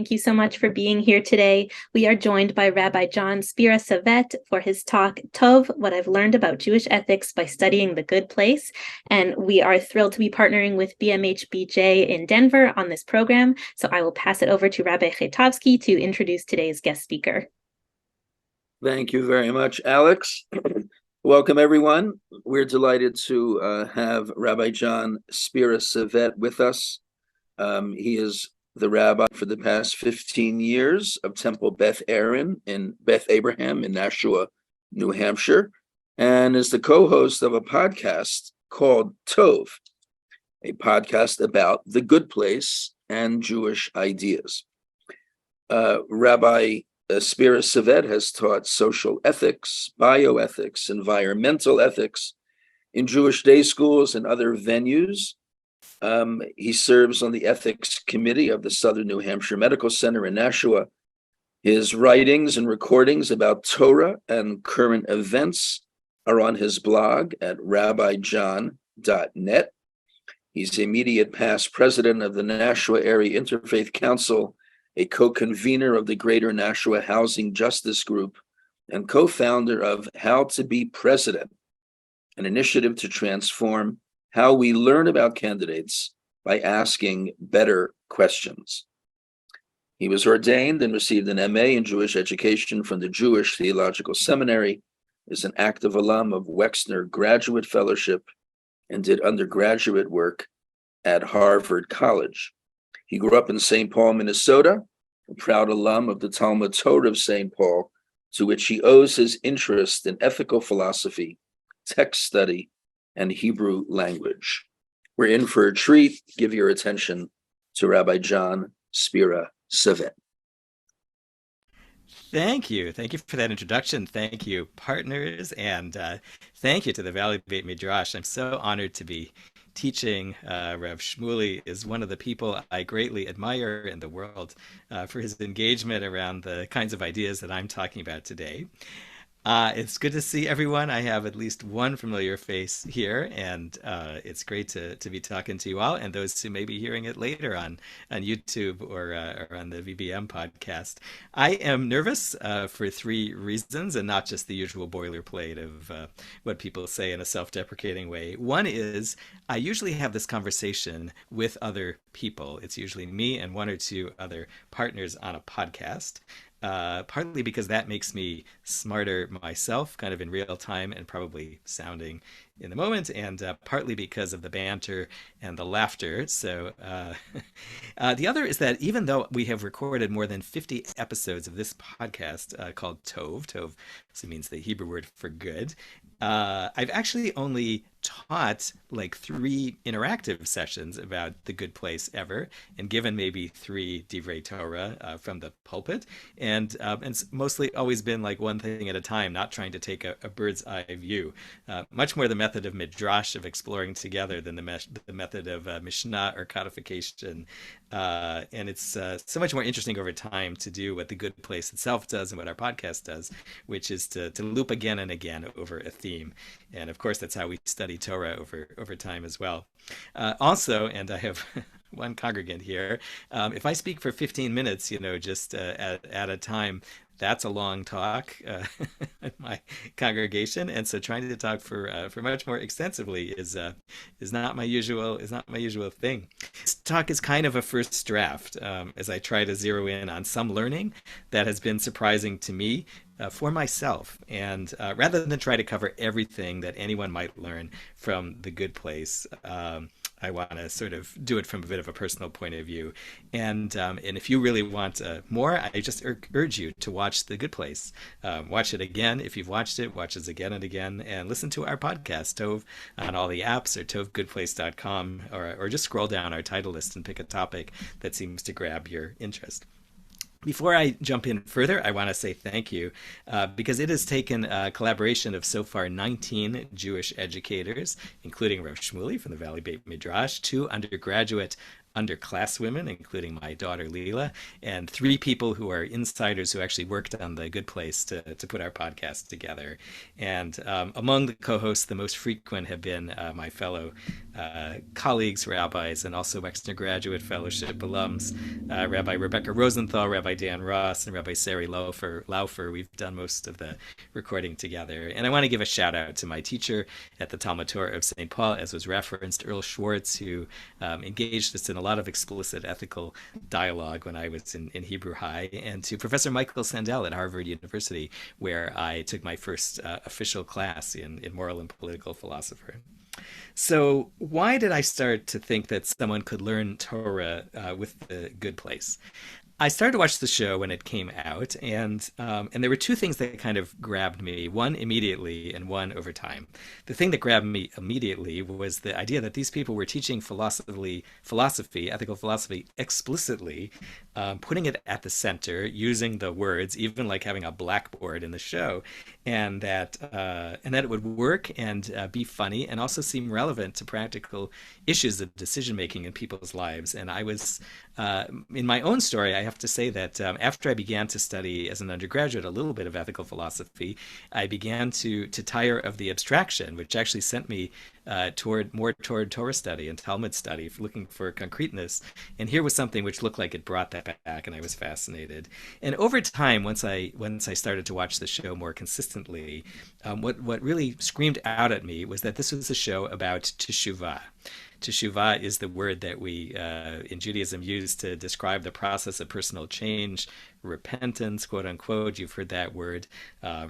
Thank you so much for being here today. We are joined by Rabbi Jonathan Spira-Savett for his talk, Tov, What I've Learned About Jewish Ethics by Studying the Good Place. And we are thrilled to be partnering with BMHBJ in Denver on this program. So I will pass it over to Rabbi Chetavsky to introduce today's guest speaker. Thank you very much, Alex. Welcome, everyone. We're delighted to have Rabbi John Spira-Savett with us. He is the rabbi for the past 15 years of Temple Beth Aaron in Beth Abraham in Nashua, New Hampshire, and is the co-host of a podcast called Tov, a podcast about the good place and Jewish ideas. Rabbi Spira-Savett has taught social ethics, bioethics, environmental ethics in Jewish day schools and other venues. He serves on the ethics committee of the Southern New Hampshire Medical Center in Nashua. His writings and recordings about Torah and current events are on his blog at rabbijohn.net. He's immediate past president of the Nashua Area Interfaith Council, a co-convener of the Greater Nashua Housing Justice Group, and co-founder of How to Be President, an initiative to transform how we learn about candidates by asking better questions. He was ordained and received an MA in Jewish education from the Jewish Theological Seminary, is an active alum of Wexner Graduate Fellowship, and did undergraduate work at Harvard College. He grew up in St. Paul, Minnesota, a proud alum of the Talmud Torah of St. Paul, to which he owes his interest in ethical philosophy, text study, and Hebrew language. We're in for a treat. Give your attention to Rabbi John Spira-Savett. Thank you. Thank you for that introduction. Thank you, partners, and thank you to the Valley Beit Midrash. I'm so honored to be teaching. Rav Shmuley is one of the people I greatly admire in the world for his engagement around the kinds of ideas that I'm talking about today. It's good to see everyone. I have at least one familiar face here, and it's great to be talking to you all and those who may be hearing it later on YouTube or on the VBM podcast. I am nervous for three reasons, and not just the usual boilerplate of what people say in a self-deprecating way. One is I usually have this conversation with other people. It's usually me and one or two other partners on a podcast. Partly because that makes me smarter myself, kind of in real time and probably sounding in the moment, and partly because of the banter and the laughter. So the other is that even though we have recorded more than 50 episodes of this podcast called Tov, Tov also means the Hebrew word for good, I've actually only taught like 3 interactive sessions about the good place ever, and given maybe 3 divrei Torah from the pulpit, and it's mostly always been like one thing at a time, not trying to take a bird's eye view. Much more the method of midrash, of exploring together, than the method of mishnah or codification. And it's so much more interesting over time to do what the good place itself does and what our podcast does, which is to loop again and again over a theme. And of course, that's how we study Torah over time as well. Also, and I have one congregant here, if I speak for 15 minutes, just at a time, that's a long talk in my congregation, and so trying to talk for much more extensively is not my usual thing. This talk is kind of a first draft as I try to zero in on some learning that has been surprising to me for myself, and rather than try to cover everything that anyone might learn from the good place. I want to sort of do it from a bit of a personal point of view. And if you really want more, I just urge you to watch The Good Place. Watch it again. If you've watched it, watch it again and again, and listen to our podcast, Tov, on all the apps, or tovgoodplace.com, or just scroll down our title list and pick a topic that seems to grab your interest. Before I jump in further, I want to say thank you because it has taken a collaboration of so far 19 Jewish educators, including Rav Shmuley from the Valley Beit Midrash, 2 undergraduate underclass women, including my daughter Leela, and 3 people who are insiders who actually worked on The Good Place to put our podcast together. And among the co-hosts, the most frequent have been my fellow colleagues, rabbis, and also Wexner Graduate Fellowship alums, Rabbi Rebecca Rosenthal, Rabbi Dan Ross, and Rabbi Sari Laufer. We've done most of the recording together. And I want to give a shout out to my teacher at the Talmud Torah of St. Paul, as was referenced, Earl Schwartz, who engaged us in a lot of explicit ethical dialogue when I was in Hebrew High, and to Professor Michael Sandel at Harvard University, where I took my first official class in moral and political philosophy. So why did I start to think that someone could learn Torah with The Good Place? I started to watch the show when it came out, and there were 2 things that kind of grabbed me, one immediately and one over time. The thing that grabbed me immediately was the idea that these people were teaching philosophy, ethical philosophy, explicitly, putting it at the center, using the words, even like having a blackboard in the show, and that it would work and be funny and also seem relevant to practical issues of decision making in people's lives. And I was in my own story, I have to say that after I began to study as an undergraduate a little bit of ethical philosophy, I began to tire of the abstraction, which actually sent me toward Torah study and Talmud study, looking for concreteness. And here was something which looked like it brought that back, and I was fascinated. And over time, once I started to watch the show more consistently, what really screamed out at me was that this was a show about teshuvah. Teshuvah is the word that we in Judaism use to describe the process of personal change, repentance, quote unquote. You've heard that word,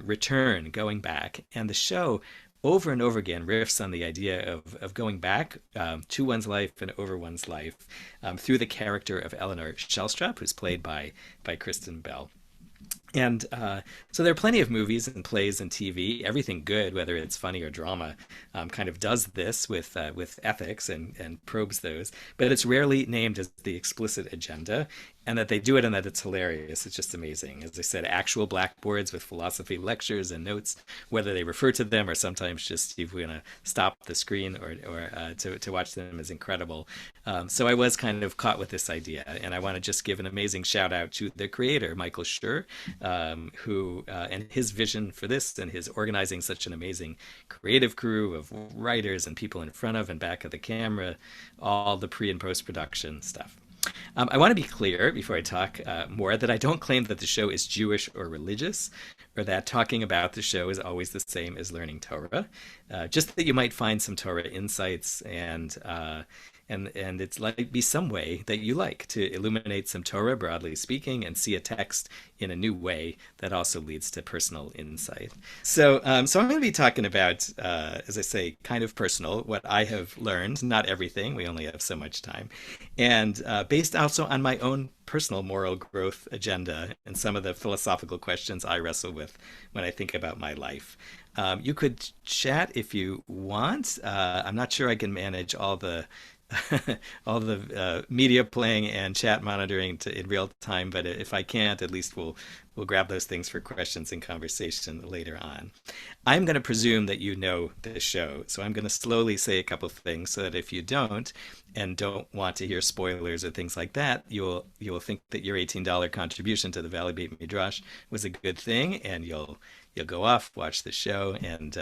return, going back. And the show over and over again riffs on the idea of going back to one's life and over one's life through the character of Eleanor Shellstrop, who's played by Kristen Bell. And so there are plenty of movies and plays and TV. Everything good, whether it's funny or drama, kind of does this with ethics and probes those. But it's rarely named as the explicit agenda. And that they do it and that it's hilarious. It's just amazing. As I said, actual blackboards with philosophy lectures and notes, whether they refer to them or sometimes just if we're going to stop the screen or to watch them is incredible. So I was kind of caught with this idea. And I want to just give an amazing shout out to the creator, Michael Schur, who and his vision for this and his organizing such an amazing creative crew of writers and people in front of and back of the camera, all the pre and post production stuff. I want to be clear before I talk more that I don't claim that the show is Jewish or religious, or that talking about the show is always the same as learning Torah. Just that you might find some Torah insights and it's like be some way that you like to illuminate some Torah, broadly speaking, and see a text in a new way that also leads to personal insight. So I'm going to be talking about, as I say, kind of personal, what I have learned, not everything, we only have so much time, and based also on my own personal moral growth agenda and some of the philosophical questions I wrestle with when I think about my life. You could chat if you want. I'm not sure I can manage all the media playing and chat monitoring in real time, but if I can't, at least we'll grab those things for questions and conversation later on. I'm going to presume that you know the show, so I'm going to slowly say a couple of things so that if you don't and don't want to hear spoilers or things like that, you'll think that your $18 contribution to the Valley Beit Midrash was a good thing, and you'll go off, watch the show, and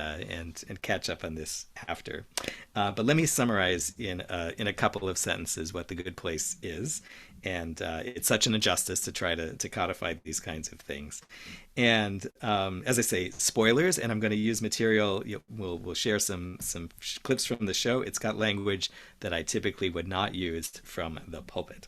catch up on this after. But let me summarize in a couple of sentences what The Good Place is. And it's such an injustice to try to codify these kinds of things. And as I say, spoilers, and I'm going to use material. We'll share some clips from the show. It's got language that I typically would not use from the pulpit.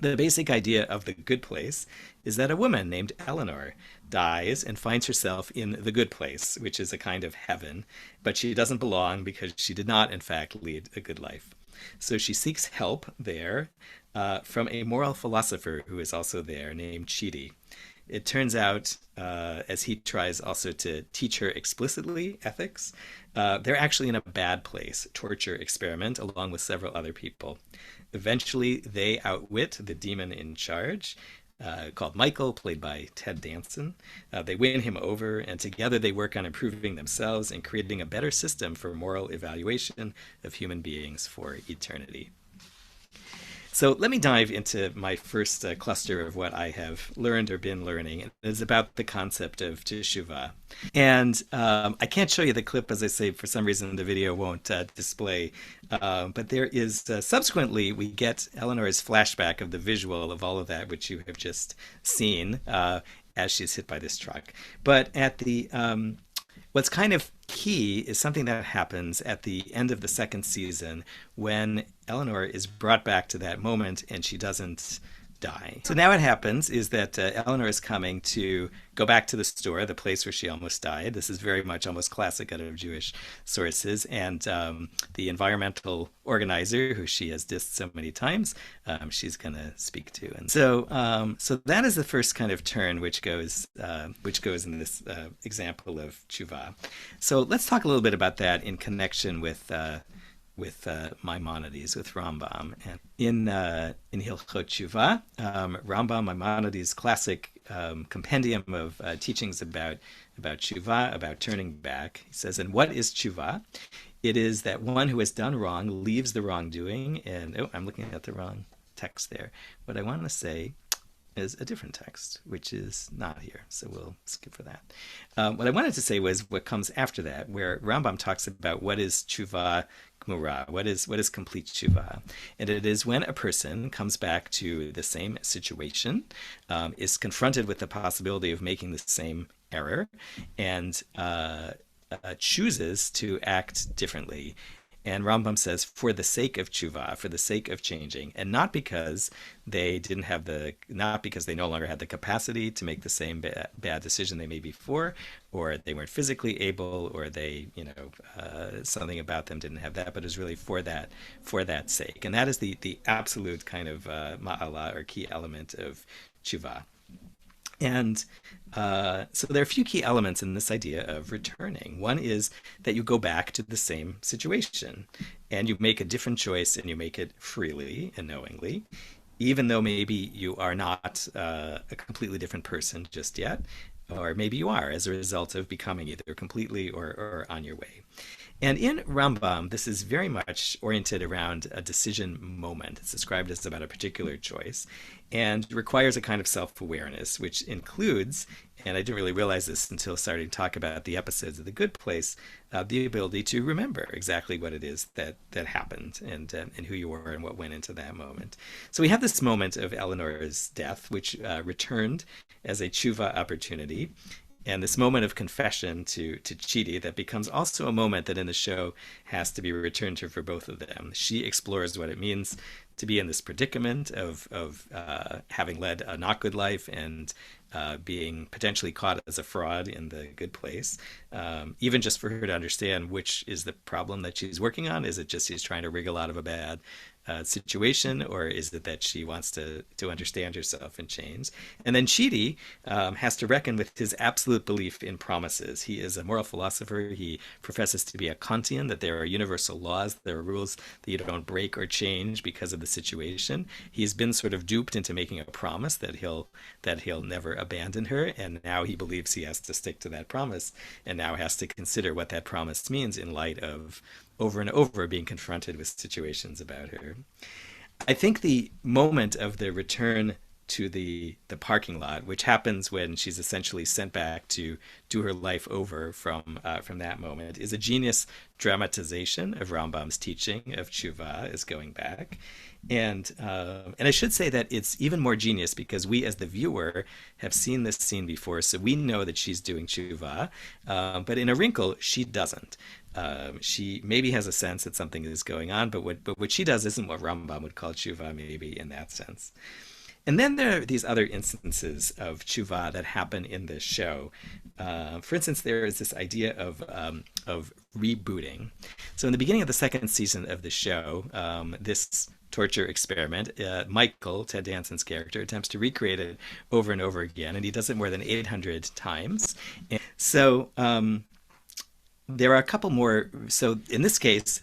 The basic idea of The Good Place is that a woman named Eleanor dies and finds herself in the good place, which is a kind of heaven, but she doesn't belong because she did not, in fact, lead a good life. So she seeks help there from a moral philosopher who is also there named Chidi. It turns out, as he tries also to teach her explicitly ethics, they're actually in a bad place, torture experiment, along with several other people. Eventually, they outwit the demon in charge, called Michael, played by Ted Danson. They win him over, and together they work on improving themselves and creating a better system for moral evaluation of human beings for eternity. So let me dive into my first cluster of what I have learned or been learning. It is about the concept of teshuvah. And I can't show you the clip, as I say, for some reason the video won't display. But there is, subsequently, we get Eleanor's flashback of the visual of all of that, which you have just seen as she's hit by this truck. But at the what's kind of key is something that happens at the end of the second season when Eleanor is brought back to that moment and she doesn't die. So now what happens is that Eleanor is coming to go back to the store, the place where she almost died. This is very much almost classic out of Jewish sources. And the environmental organizer, who she has dissed so many times, she's going to speak to. And so that is the first kind of turn which goes in this example of teshuvah. So let's talk a little bit about that in connection with Maimonides, with Rambam. And in Hilchot Teshuvah, Rambam, Maimonides' classic compendium of teachings about teshuvah, about turning back, he says, and what is teshuvah? It is that one who has done wrong leaves the wrongdoing, and I'm looking at the wrong text there. What I want to say is a different text, which is not here, so we'll skip for that. What I wanted to say was what comes after that, where Rambam talks about what is teshuvah gmura, what is complete teshuvah, and it is when a person comes back to the same situation, is confronted with the possibility of making the same error, and chooses to act differently. And Rambam says, for the sake of teshuvah, for the sake of changing, and not because they no longer had the capacity to make the same bad decision they made before, or they weren't physically able, or they, something about them didn't have that, but it was really for that sake. And that is the absolute kind of ma'ala, or key element of teshuvah. And so there are a few key elements in this idea of returning. One is that you go back to the same situation and you make a different choice, and you make it freely and knowingly, even though maybe you are not a completely different person just yet, or maybe you are as a result of becoming either completely or on your way. And in Rambam, this is very much oriented around a decision moment. It's described as about a particular choice and requires a kind of self-awareness, which includes, and I didn't really realize this until starting to talk about the episodes of The Good Place, the ability to remember exactly what it is that happened and who you were and what went into that moment. So we have this moment of Eleanor's death, which returned as a teshuvah opportunity. And this moment of confession to Chidi that becomes also a moment that in the show has to be returned to for both of them. She explores what it means to be in this predicament of having led a not good life and being potentially caught as a fraud in The Good Place. Even just for her to understand which is the problem that she's working on. Is it just she's trying to wriggle out of a bad situation, or is it that she wants to understand herself and change? And then Chidi has to reckon with his absolute belief in promises. He is a moral philosopher. He professes to be a Kantian, that there are universal laws, there are rules that you don't break or change because of the situation. He's been sort of duped into making a promise that he'll never abandon her, and now he believes he has to stick to that promise, and now has to consider what that promise means in light of over and over being confronted with situations about her. I think the moment of the return to the parking lot, which happens when she's essentially sent back to do her life over from that moment, is a genius dramatization of Rambam's teaching of teshuvah as going back. And I should say that it's even more genius because we as the viewer have seen this scene before, so we know that she's doing teshuvah, but in a wrinkle, she doesn't. She maybe has a sense that something is going on, but what she does isn't what Rambam would call teshuvah, maybe in that sense. And then there are these other instances of teshuvah that happen in this show. For instance, there is this idea of rebooting. So in the beginning of the second season of the show, this torture experiment, Michael, Ted Danson's character, attempts to recreate it over and over again, and he does it more than 800 times. And so there are a couple more. So in this case,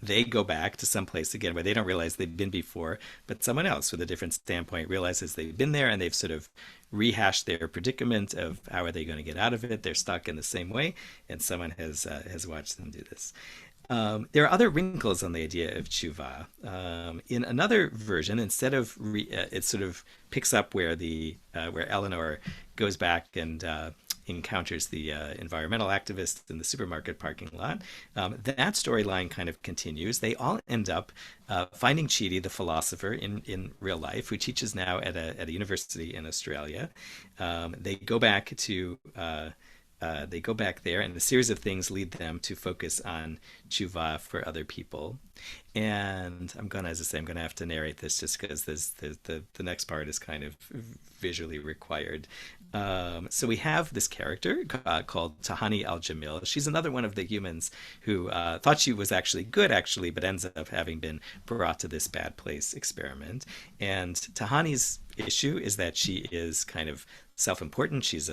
they go back to some place again where they don't realize they've been before, but someone else with a different standpoint realizes they've been there, and they've sort of rehashed their predicament of how are they going to get out of it. They're stuck in the same way, and someone has watched them do this. There are other wrinkles on the idea of teshuvah. In another version, instead of it sort of picks up where the where Eleanor goes back and encounters the environmental activist in the supermarket parking lot. That storyline kind of continues. They all end up finding Chidi, the philosopher, in real life, who teaches now at a university in Australia. They go back to they go back there, and a series of things lead them to focus on tshuva for other people. And I'm gonna, as I say, I'm gonna have to narrate this just because the next part is kind of visually required. So we have this character called Tahani Al-Jamil. She's another one of the humans who thought she was actually good, actually, but ends up having been brought to this bad place experiment. And Tahani's issue is that she is kind of self-important. She's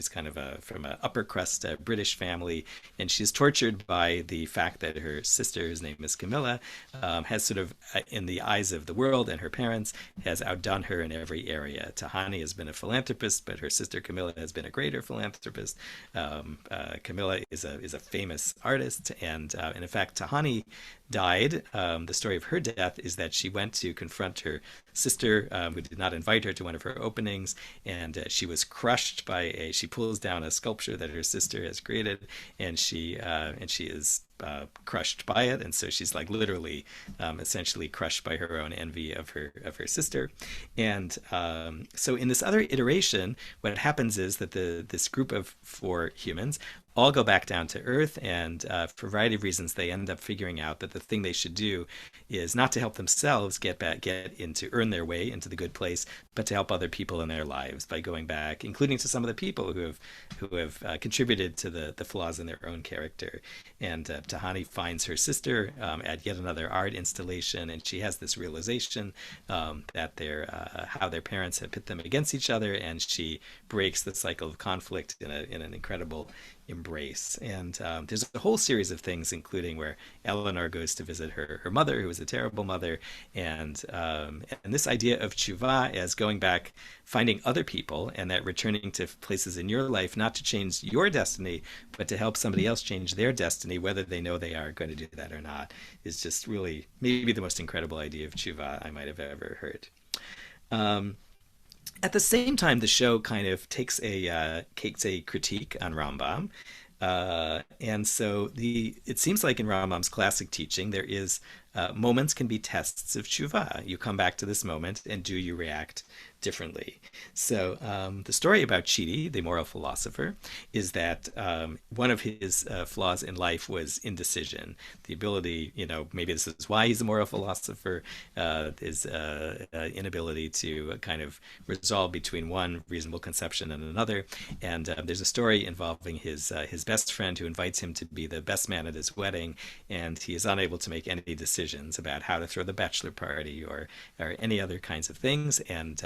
kind of from an upper crust British family, and she's tortured by the fact that her sister, whose name is Camilla, has sort of, in the eyes of the world and her parents, has outdone her in every area. Tahani has been a philanthropist, but her sister Camilla has been a greater philanthropist. Camilla is a famous artist, and in fact, Tahani died. The story of her death is that she went to confront her sister, who did not invite her to one of her openings, and she was crushed by she pulls down a sculpture that her sister has created, and she is crushed by it, and so she's like literally essentially crushed by her own envy of her sister. And so in this other iteration, what happens is that this group of 4 humans all go back down to earth, and for a variety of reasons they end up figuring out that the thing they should do is not to help themselves earn their way into the good place, but to help other people in their lives by going back, including to some of the people who have contributed to the flaws in their own character. And Tahani finds her sister at yet another art installation, and she has this realization that how their parents had pit them against each other, and she breaks the cycle of conflict in an incredible embrace. And there's a whole series of things, including where Eleanor goes to visit her mother, who was a terrible mother, and this idea of tshuva as going back, finding other people, and that returning to places in your life not to change your destiny, but to help somebody else change their destiny, whether they know they are going to do that or not, is just really maybe the most incredible idea of tshuva I might have ever heard. At the same time, the show kind of takes a critique on Rambam, and so it seems like in Rambam's classic teaching there is moments can be tests of tshuva. You come back to this moment, and do you react differently? So the story about Chidi, the moral philosopher, is that one of his flaws in life was indecision. The ability, maybe this is why he's a moral philosopher, his inability to kind of resolve between one reasonable conception and another. And there's a story involving his best friend who invites him to be the best man at his wedding, and he is unable to make any decisions about how to throw the bachelor party or any other kinds of things. And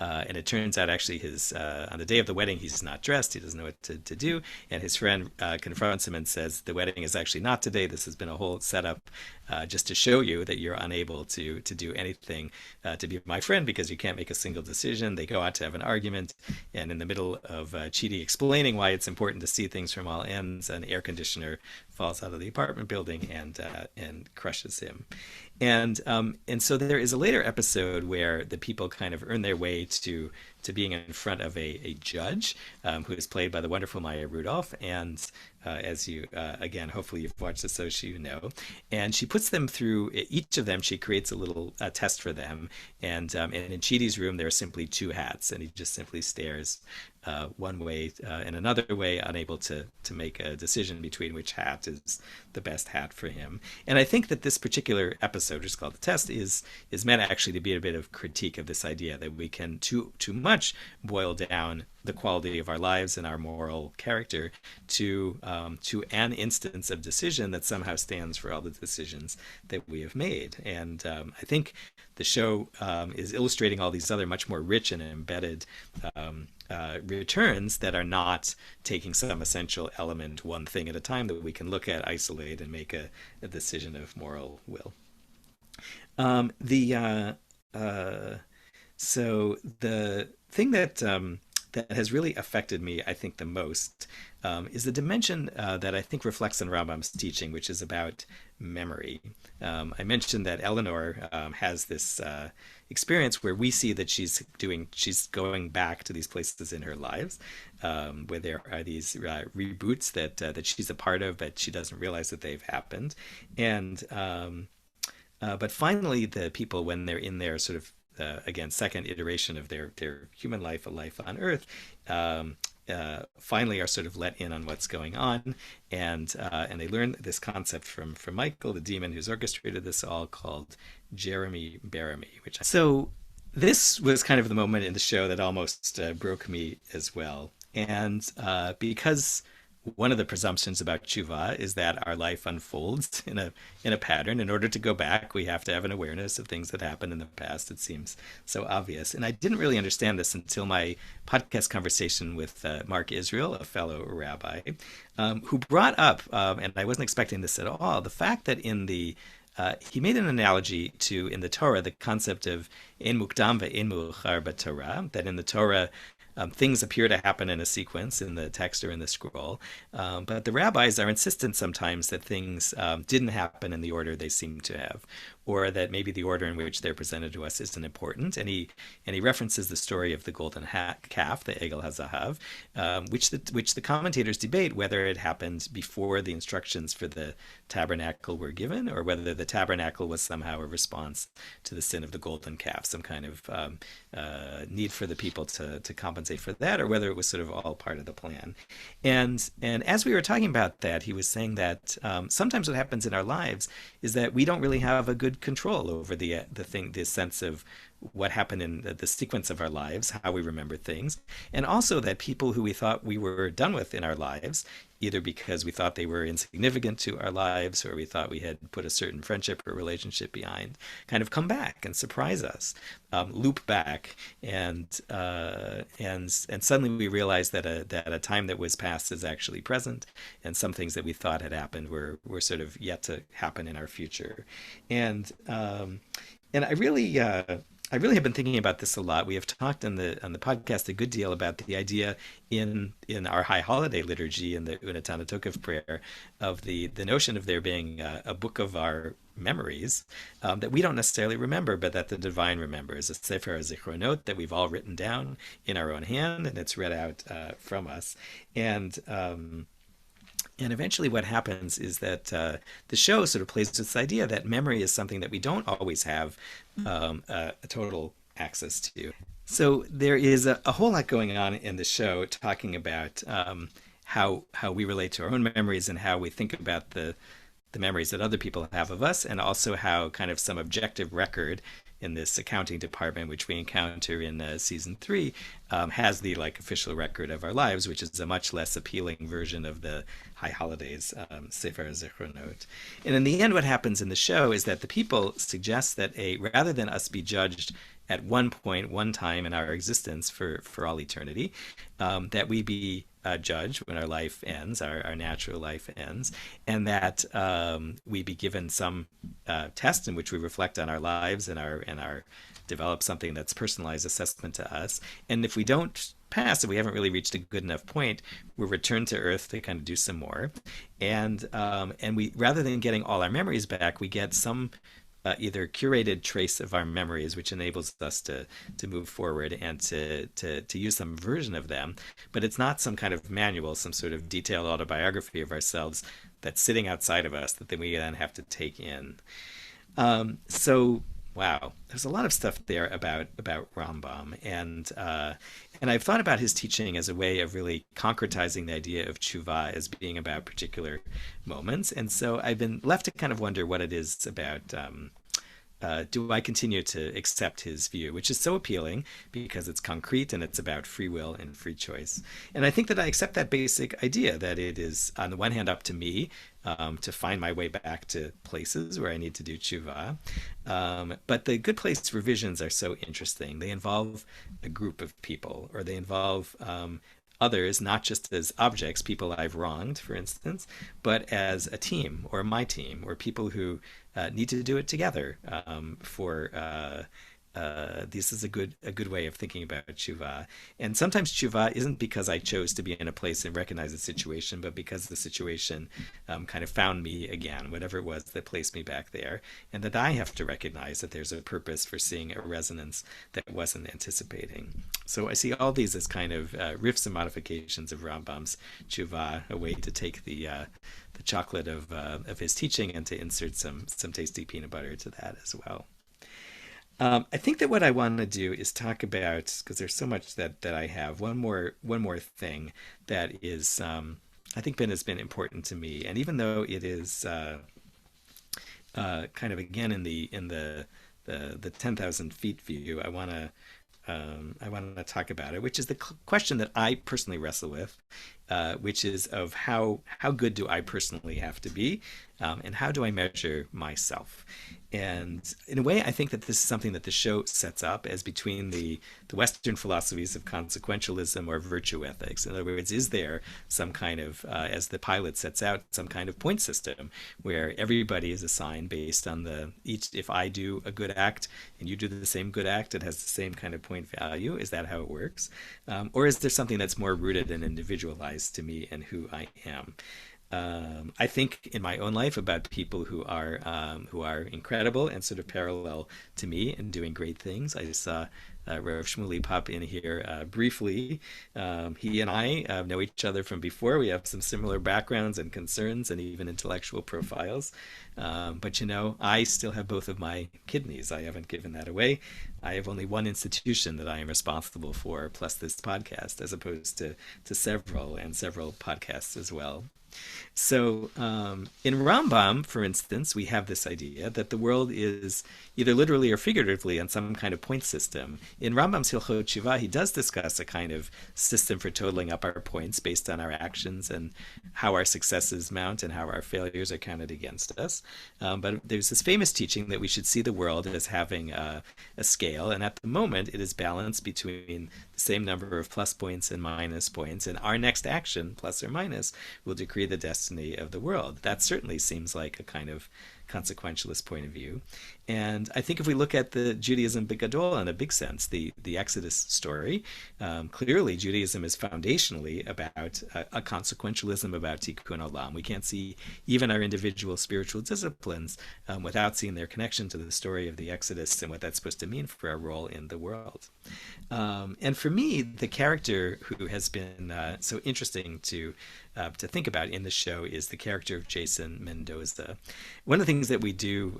it turns out actually on the day of the wedding, he's not dressed. He doesn't know what to do. And his friend confronts him and says, the wedding is actually not today. This has been a whole setup just to show you that you're unable to do anything to be my friend because you can't make a single decision. They go out to have an argument. And in the middle of Chidi explaining why it's important to see things from all ends, an air conditioner falls out of the apartment building and crushes him. And so there is a later episode where the people kind of earn their way to being in front of a judge who is played by the wonderful Maya Rudolph. And as you, again, hopefully you've watched this, so you know. And she puts them through, each of them, she creates a little test for them. And in Chidi's room, there are simply 2 hats, and he just simply stares one way and another way, unable to make a decision between which hat is the best hat for him. And I think that this particular episode, which is called The Test, is meant actually to be a bit of critique of this idea that we can too much boil down the quality of our lives and our moral character to an instance of decision that somehow stands for all the decisions that we have made. And I think the show is illustrating all these other much more rich and embedded returns that are not taking some essential element, one thing at a time, that we can look at, isolate, and make a decision of moral will. So the thing that that has really affected me, I think, the most is the dimension that I think reflects on Rambam's teaching, which is about memory. I mentioned that Eleanor has this experience where we see that she's going back to these places in her lives, where there are these reboots that she's a part of, but she doesn't realize that they've happened. And but finally, the people, when they're in their sort of again second iteration of their human life, a life on Earth, finally are sort of let in on what's going on, and they learn this concept from Michael, the demon who's orchestrated this all, called Jeremy Baramy. So this was kind of the moment in the show that almost broke me as well, and because one of the presumptions about teshuvah is that our life unfolds in a pattern. In order to go back, we have to have an awareness of things that happened in the past. It seems so obvious. And I didn't really understand this until my podcast conversation with Mark Israel, a fellow rabbi, who brought up, and I wasn't expecting this at all, the fact that he made an analogy to, in the Torah, the concept of ein mukdam ve'ein meuchar b'Torah, that in the Torah, things appear to happen in a sequence in the text or in the scroll, but the rabbis are insistent sometimes that things didn't happen in the order they seem to have, or that maybe the order in which they're presented to us isn't important. And he references the story of the golden calf, the Egel HaZahav, which the commentators debate whether it happened before the instructions for the tabernacle were given, or whether the tabernacle was somehow a response to the sin of the golden calf, some kind of need for the people to compensate for that, or whether it was sort of all part of the plan. And as we were talking about that, he was saying that sometimes what happens in our lives is that we don't really have a good control over the sense of what happened in the sequence of our lives, how we remember things, and also that people who we thought we were done with in our lives, either because we thought they were insignificant to our lives, or we thought we had put a certain friendship or relationship behind, kind of come back and surprise us, loop back, and suddenly we realize that a time that was past is actually present, and some things that we thought had happened were sort of yet to happen in our future, and I really have been thinking about this a lot. We have talked on the podcast a good deal about the idea in our High Holiday liturgy, in the Unetana Tokef prayer, of the notion of there being a book of our memories that we don't necessarily remember, but that the divine remembers, a Sefer Zichronot that we've all written down in our own hand, and it's read out from us. And eventually what happens is that the show sort of plays with this idea that memory is something that we don't always have a total access to. So there is a whole lot going on in the show talking about how we relate to our own memories, and how we think about the memories that other people have of us, and also how kind of some objective record in this accounting department, which we encounter in season 3, has the official record of our lives, which is a much less appealing version of the High Holidays Sefer Zichronot. And in the end, what happens in the show is that the people suggest that rather than us be judged at one point, one time in our existence for all eternity, that we be judged when our life ends, our natural life ends, and that we be given some test in which we reflect on our lives and our develop something that's personalized assessment to us. And if we don't pass, if we haven't really reached a good enough point, we're returned to Earth to kind of do some more. And we, rather than getting all our memories back, we get some either curated trace of our memories, which enables us to move forward and to use some version of them. But it's not some kind of manual, some sort of detailed autobiography of ourselves that's sitting outside of us that then we then have to take in. So wow, there's a lot of stuff there about Rambam, and I've thought about his teaching as a way of really concretizing the idea of teshuvah as being about particular moments. And so I've been left to kind of wonder what it is about. Do I continue to accept his view, which is so appealing because it's concrete and it's about free will and free choice? And I think that I accept that basic idea that it is, on the one hand, up to me to find my way back to places where I need to do teshuvah. But the good place revisions are so interesting. They involve a group of people, or they involve others, not just as objects, people I've wronged, for instance, but as a team, or my team, or people who need to do it together for this is a good way of thinking about teshuvah. And sometimes teshuvah isn't because I chose to be in a place and recognize the situation, but because the situation kind of found me again, whatever it was that placed me back there, and that I have to recognize that there's a purpose for seeing a resonance that I wasn't anticipating. So I see all these as kind of riffs and modifications of Rambam's teshuvah, a way to take the chocolate of his teaching and to insert some tasty peanut butter to that as well. I think that what I want to do is talk about, because there's so much that I have, one more thing that is I think has been important to me, and even though it is kind of again in the 10,000 feet view, I want to talk about it, which is the question that I personally wrestle with, which is of how good do I personally have to be, and how do I measure myself? And in a way, I think that this is something that the show sets up as between the Western philosophies of consequentialism or virtue ethics. In other words, is there some kind of, as the pilot sets out, some kind of point system where everybody is assigned based on if I do a good act and you do the same good act, it has the same kind of point value? Is that how it works? Or is there something that's more rooted and individualized to me and who I am? I think in my own life about people who are incredible and sort of parallel to me and doing great things. I saw Rav Shmuley pop in here briefly. He and I know each other from before. We have some similar backgrounds and concerns and even intellectual profiles. But I still have both of my kidneys. I haven't given that away. I have only one institution that I am responsible for, plus this podcast, as opposed to several podcasts as well. So in Rambam, for instance, we have this idea that the world is either literally or figuratively on some kind of point system. In Rambam's Hilchot Teshuvah, he does discuss a kind of system for totaling up our points based on our actions and how our successes mount and how our failures are counted against us. But there's this famous teaching that we should see the world as having a scale, and at the moment it is balanced between the same number of plus points and minus points, and our next action, plus or minus, will decree the destiny of the world. That certainly seems like a kind of consequentialist point of view. And I think if we look at the Judaism Bigadol in a big sense, the Exodus story, clearly Judaism is foundationally about a consequentialism about Tikkun Olam. We can't see even our individual spiritual disciplines without seeing their connection to the story of the Exodus and what that's supposed to mean for our role in the world. And for me, the character who has been so interesting to think about in the show is the character of Jason Mendoza. One of the things that we do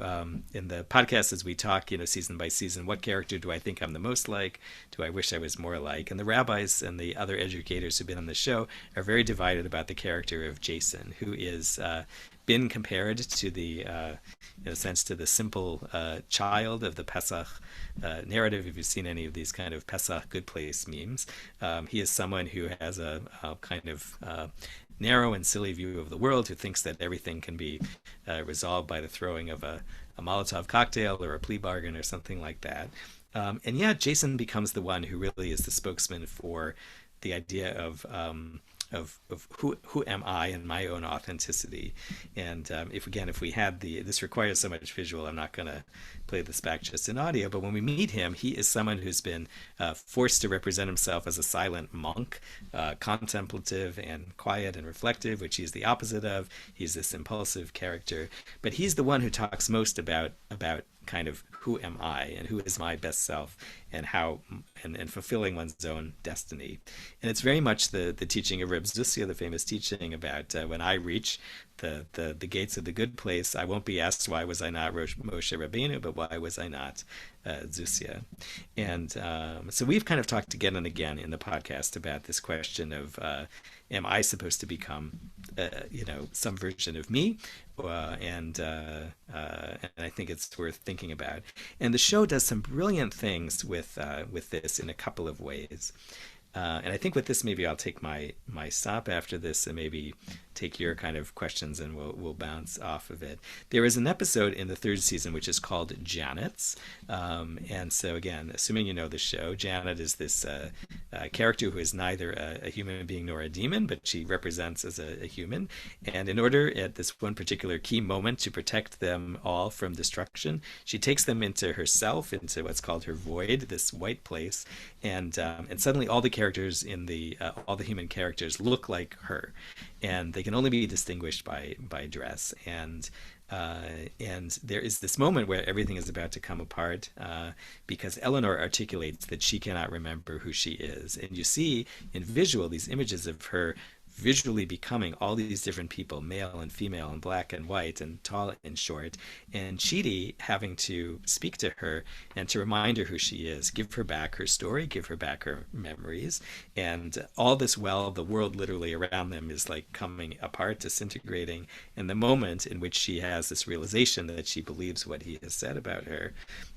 in the podcast is we talk, season by season, what character do I think I'm the most like? Do I wish I was more like? And the rabbis and the other educators who've been on the show are very divided about the character of Jason, who is been compared to the, in a sense, to the simple child of the Pesach narrative. If you've seen any of these kind of Pesach good place memes, he is someone who has a kind of narrow and silly view of the world, who thinks that everything can be resolved by the throwing of a Molotov cocktail or a plea bargain or something like that. And yet Jason becomes the one who really is the spokesman for the idea of who am I and my own authenticity. And if we had this requires so much visual, I'm not going to play this back just in audio, but when we meet him, he is someone who's been forced to represent himself as a silent monk, contemplative and quiet and reflective, which he's the opposite of. He's this impulsive character, but he's the one who talks most about kind of who am I and who is my best self and how and fulfilling one's own destiny. And it's very much the teaching of Reb Zusia, the famous teaching about when I reach the gates of the good place, I won't be asked why was I not Moshe Rabbeinu, but why was I not Zusia. And so we've kind of talked again and again in the podcast about this question of am I supposed to become some version of me, and I think it's worth thinking about. And the show does some brilliant things with this in a couple of ways. And I think with this, maybe I'll take my stop after this and maybe take your kind of questions and we'll bounce off of it. There is an episode in the third season which is called Janet's. And so again, assuming you know the show, Janet is this character who is neither a human being nor a demon, but she represents as a human. And in order at this one particular key moment to protect them all from destruction, she takes them into herself, into what's called her void, this white place. And suddenly all the characters in all the human characters look like her. And they can only be distinguished by dress. And there is this moment where everything is about to come apart because Eleanor articulates that she cannot remember who she is. And you see in visual these images of her visually becoming all these different people, male and female and black and white and tall and short, and Chidi having to speak to her and to remind her who she is, give her back her story, give her back her memories. And all this while the world literally around them is like coming apart, disintegrating. And the moment in which she has this realization that she believes what he has said about her,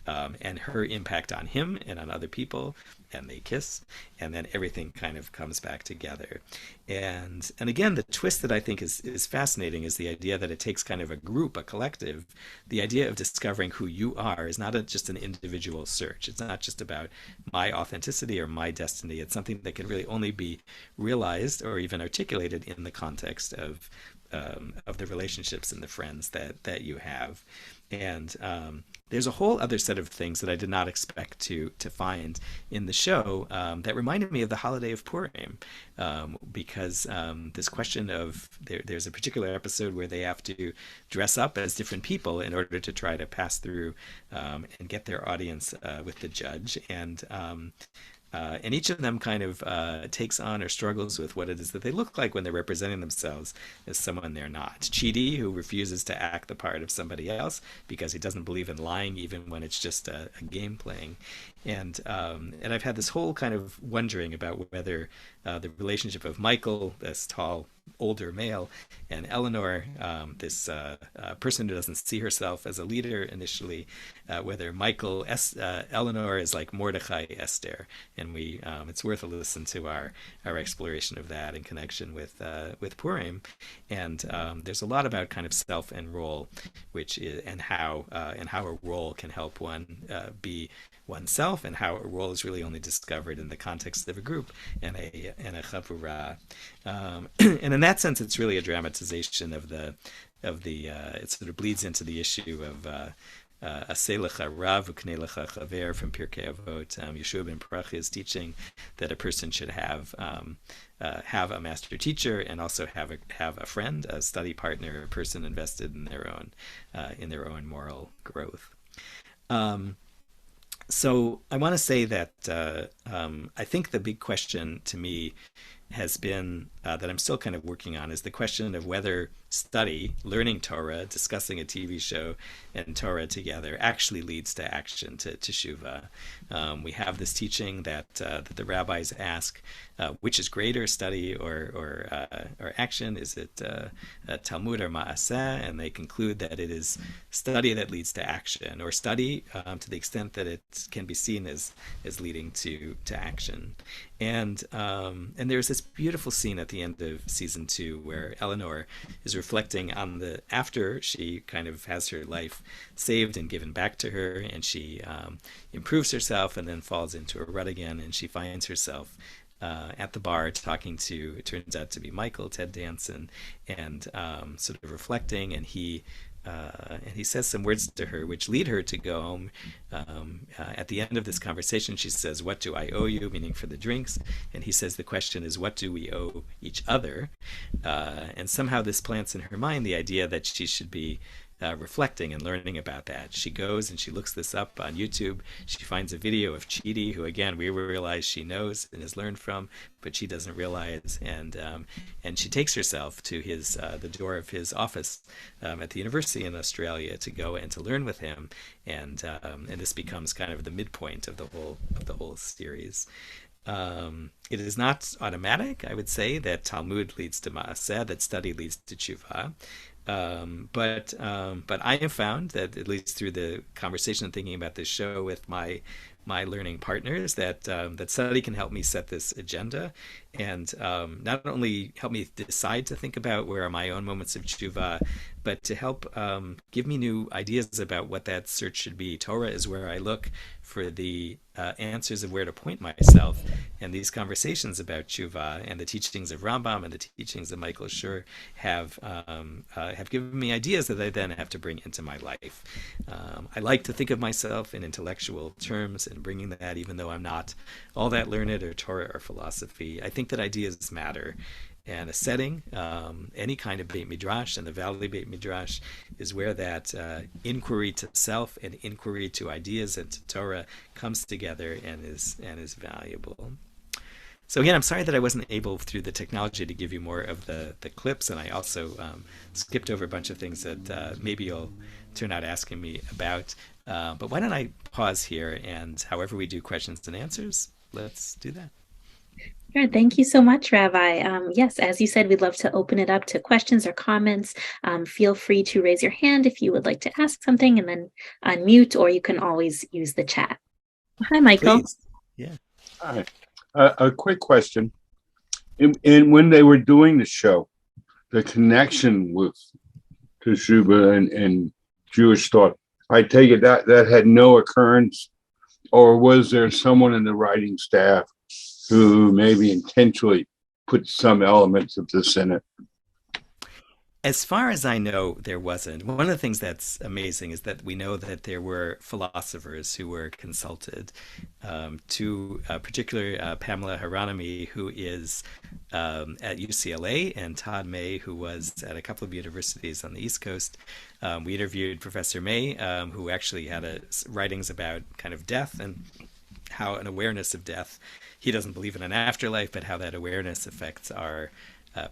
and her impact on him and on other people, and they kiss, and then everything kind of comes back together. And again, the twist that I think is fascinating is the idea that it takes kind of a group, a collective. The idea of discovering who you are is not just an individual search. It's not just about my authenticity or my destiny. It's something that can really only be realized or even articulated in the context of the relationships and the friends that you have. And there's a whole other set of things that I did not expect to find in the show that reminded me of the holiday of Purim, because this question of there's a particular episode where they have to dress up as different people in order to try to pass through and get their audience with the judge. And each of them kind of takes on or struggles with what it is that they look like when they're representing themselves as someone they're not. Chidi, who refuses to act the part of somebody else because he doesn't believe in lying even when it's just a game playing. And I've had this whole kind of wondering about whether the relationship of Michael, this tall, older male, and Eleanor, this person who doesn't see herself as a leader initially, whether Eleanor is like Mordecai, Esther, and it's worth a listen to our exploration of that in connection with Purim. And there's a lot about kind of self and role, and how a role can help one be oneself, and how a role is really only discovered in the context of a group and a chavurah. And in that sense, it's really a dramatization of the it sort of bleeds into the issue of Aseh lecha rav uknei lecha chaver from Pirkei Avot. Yeshua ben Parach is teaching that a person should have a master teacher and also have a friend, a study partner, a person invested in their own moral growth. So I want to say that I think the big question to me has been that I'm still kind of working on is the question of whether study, learning Torah, discussing a TV show and Torah together actually leads to action, to teshuvah. We have this teaching that the rabbis ask, which is greater, study or action? Is it Talmud or Ma'aseh? And they conclude that it is study that leads to action, or study to the extent that it can be seen as leading to action. And there's this beautiful scene at the end of season 2 where Eleanor is reflecting on after she kind of has her life saved and given back to her, and she improves herself and then falls into a rut again, and she finds herself at the bar talking to, it turns out to be Michael, Ted Danson, and sort of reflecting, and he says some words to her which lead her to go home. At the end of this conversation, she says, "What do I owe you?" meaning for the drinks. And he says the question is, what do we owe each other? And somehow this plants in her mind the idea that she should be reflecting and learning about that. She goes and she looks this up on YouTube. She finds a video of Chidi, who again we realize she knows and has learned from, but she doesn't realize. And she takes herself to the door of his office at the university in Australia to go and to learn with him. And this becomes kind of the midpoint of the whole series. It is not automatic, I would say, that Talmud leads to Ma'aseh, that study leads to teshuvah. But I have found that, at least through the conversation and thinking about this show with my my learning partners that study can help me set this agenda, and not only help me decide to think about where are my own moments of teshuvah, but to help give me new ideas about what that search should be. Torah is where I look for the answers of where to point myself. And these conversations about teshuvah and the teachings of Rambam and the teachings of Michael Schur have given me ideas that I then have to bring into my life. I like to think of myself in intellectual terms, and bringing that, even though I'm not all that learned or Torah or philosophy, I think that ideas matter. And a setting, any kind of Beit Midrash, and the Valley Beit Midrash is where that inquiry to self and inquiry to ideas and to Torah comes together and is valuable. So again, I'm sorry that I wasn't able through the technology to give you more of the clips, and I also skipped over a bunch of things that maybe you'll turn out asking me about. But why don't I pause here, and however we do questions and answers, let's do that. Sure. Thank you so much, Rabbi. Yes, as you said, we'd love to open it up to questions or comments. Feel free to raise your hand if you would like to ask something, and then unmute, or you can always use the chat. Hi, Michael. Please. Yeah. Hi. A quick question. And when they were doing the show, the connection with teshuvah and Jewish thought, I take it that had no occurrence, or was there someone in the writing staff who maybe intentionally put some elements of this in it? As far as I know, there wasn't. One of the things that's amazing is that we know that there were philosophers who were consulted, to particular Pamela Hieronymi, who is at UCLA, and Todd May, who was at a couple of universities on the East Coast. We interviewed Professor May, who actually had writings about kind of death and how an awareness of death, he doesn't believe in an afterlife, but how that awareness affects our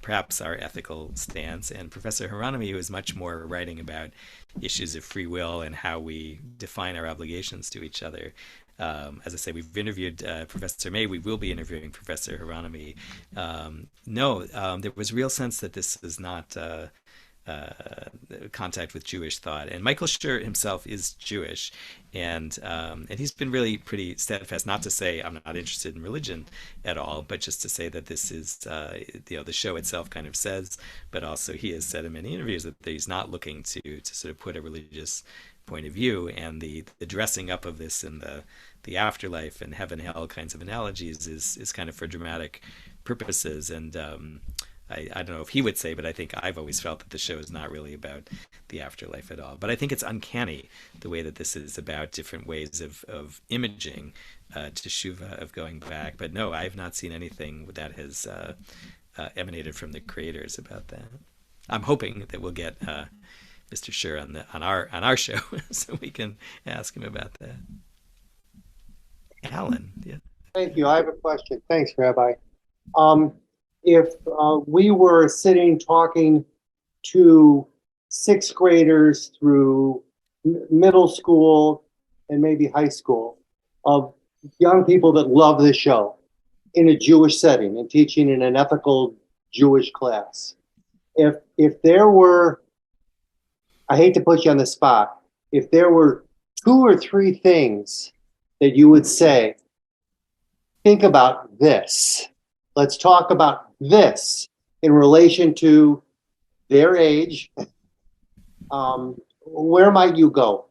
perhaps our ethical stance. And Professor Hieronymi, who is much more writing about issues of free will and how we define our obligations to each other. As I say, we've interviewed Professor May. We will be interviewing Professor Hieronymi. There was real sense that this is not contact with Jewish thought. And Michael Schur himself is Jewish, and he's been really pretty steadfast. Not to say I'm not interested in religion at all, but just to say that this is, the show itself kind of says, but also he has said in many interviews that he's not looking to sort of put a religious point of view, and the dressing up of this in the afterlife and heaven hell kinds of analogies is kind of for dramatic purposes. And I don't know if he would say, but I think I've always felt that the show is not really about the afterlife at all. But I think it's uncanny the way that this is about different ways of imaging teshuvah, of going back. But no, I've not seen anything that has emanated from the creators about that. I'm hoping that we'll get Mr. Schur on our show so we can ask him about that. Alan, yeah. Thank you. I have a question. Thanks, Rabbi. If we were sitting talking to sixth graders through middle school and maybe high school, of young people that love this show in a Jewish setting and teaching in an ethical Jewish class, if there were, I hate to put you on the spot, if there were 2 or 3 things that you would say, think about this. Let's talk about this in relation to their age. Where might you go?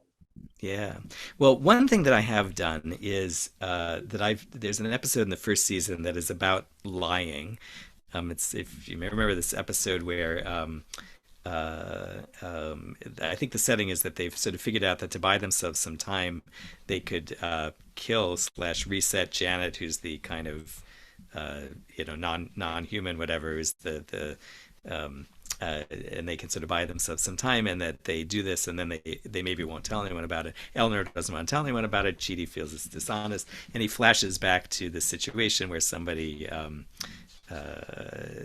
Yeah. Well, one thing that I have done is there's an episode in the first season that is about lying. It's, if you may remember this episode where I think the setting is that they've sort of figured out that to buy themselves some time, they could kill/reset Janet, who's the kind of non-human, whatever, is and they can sort of buy themselves some time, and that they do this, and then they maybe won't tell anyone about it. Eleanor doesn't want to tell anyone about it. Chidi feels it's dishonest, and he flashes back to the situation where somebody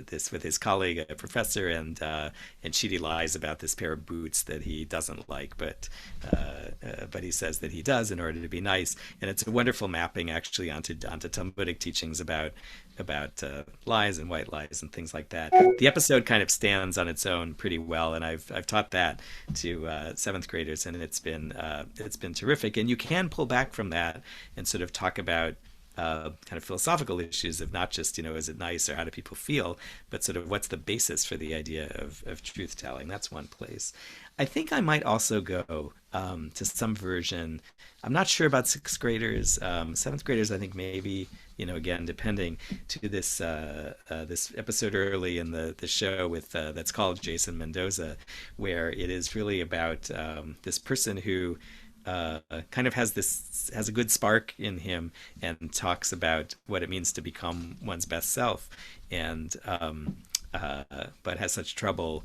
this with his colleague, a professor, and Chidi lies about this pair of boots that he doesn't like, but he says that he does in order to be nice. And it's a wonderful mapping actually onto Talmudic teachings about lies and white lies and things like that. The episode kind of stands on its own pretty well, and I've taught that to seventh graders, and it's been terrific. And you can pull back from that and sort of talk about kind of philosophical issues of not just, is it nice or how do people feel, but sort of what's the basis for the idea of truth telling. That's one place. I think I might also go to some version. I'm not sure about sixth graders. Seventh graders, I think maybe, again, depending, to this this episode early in the show with that's called Jason Mendoza, where it is really about this person who kind of has a good spark in him and talks about what it means to become one's best self, and but has such trouble,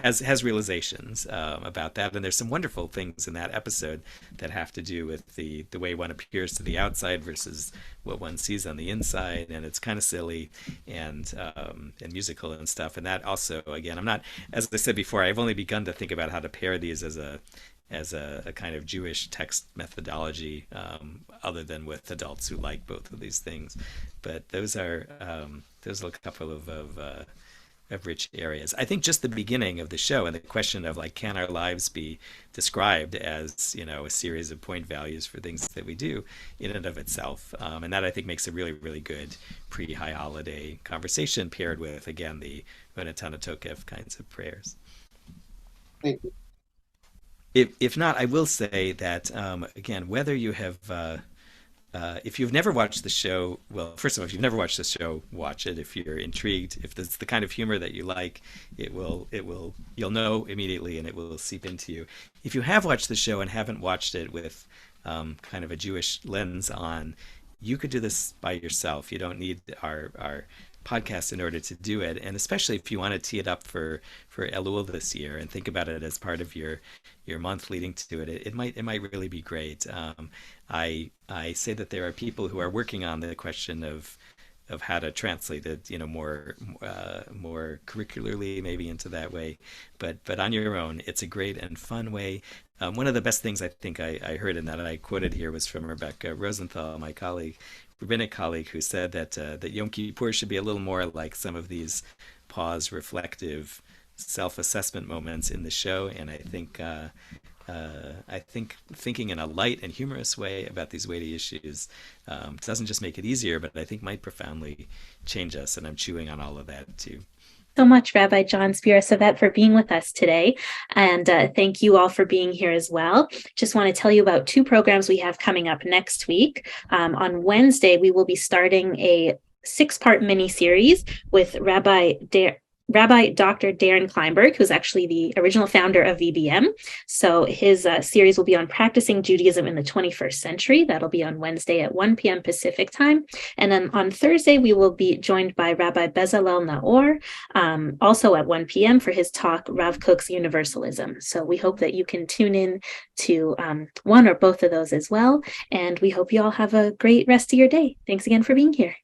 has realizations about that. And there's some wonderful things in that episode that have to do with the way one appears to the outside versus what one sees on the inside, and it's kind of silly and musical and stuff. And that also, again, I'm not, as I said before, I've only begun to think about how to pair these as a kind of Jewish text methodology, other than with adults who like both of these things. But those are a couple of rich areas. I think just the beginning of the show and the question of, like, can our lives be described as, a series of point values for things that we do in and of itself, and that I think makes a really, really good pre-high holiday conversation paired with, again, the Onatana Tokef kinds of prayers. Thank you. If not, I will say that, again, whether you have, if you've never watched the show, well, first of all, if you've never watched the show, watch it. If you're intrigued, if it's the kind of humor that you like, you'll know immediately, and it will seep into you. If you have watched the show and haven't watched it with kind of a Jewish lens on, you could do this by yourself. You don't need our podcast in order to do it, and especially if you want to tee it up for Elul this year and think about it as part of your month leading to it, it might really be great. I say that there are people who are working on the question of how to translate it, more curricularly, maybe into that way, but on your own, it's a great and fun way. One of the best things I think I heard, and that I quoted here, was from Rebecca Rosenthal, my rabbinic colleague, who said that Yom Kippur should be a little more like some of these pause, reflective, self-assessment moments in the show. And I think thinking in a light and humorous way about these weighty issues doesn't just make it easier, but I think might profoundly change us. And I'm chewing on all of that too. So much, Rabbi John Spira-Savett, for being with us today. And thank you all for being here as well. Just want to tell you about two programs we have coming up next week. On Wednesday, we will be starting a 6-part mini-series with Rabbi Dr. Darren Kleinberg, who's actually the original founder of VBM. So his series will be on practicing Judaism in the 21st century. That'll be on Wednesday at 1 p.m. Pacific time. And then on Thursday, we will be joined by Rabbi Bezalel Naor, also at 1 p.m. for his talk, Rav Kook's Universalism. So we hope that you can tune in to one or both of those as well. And we hope you all have a great rest of your day. Thanks again for being here.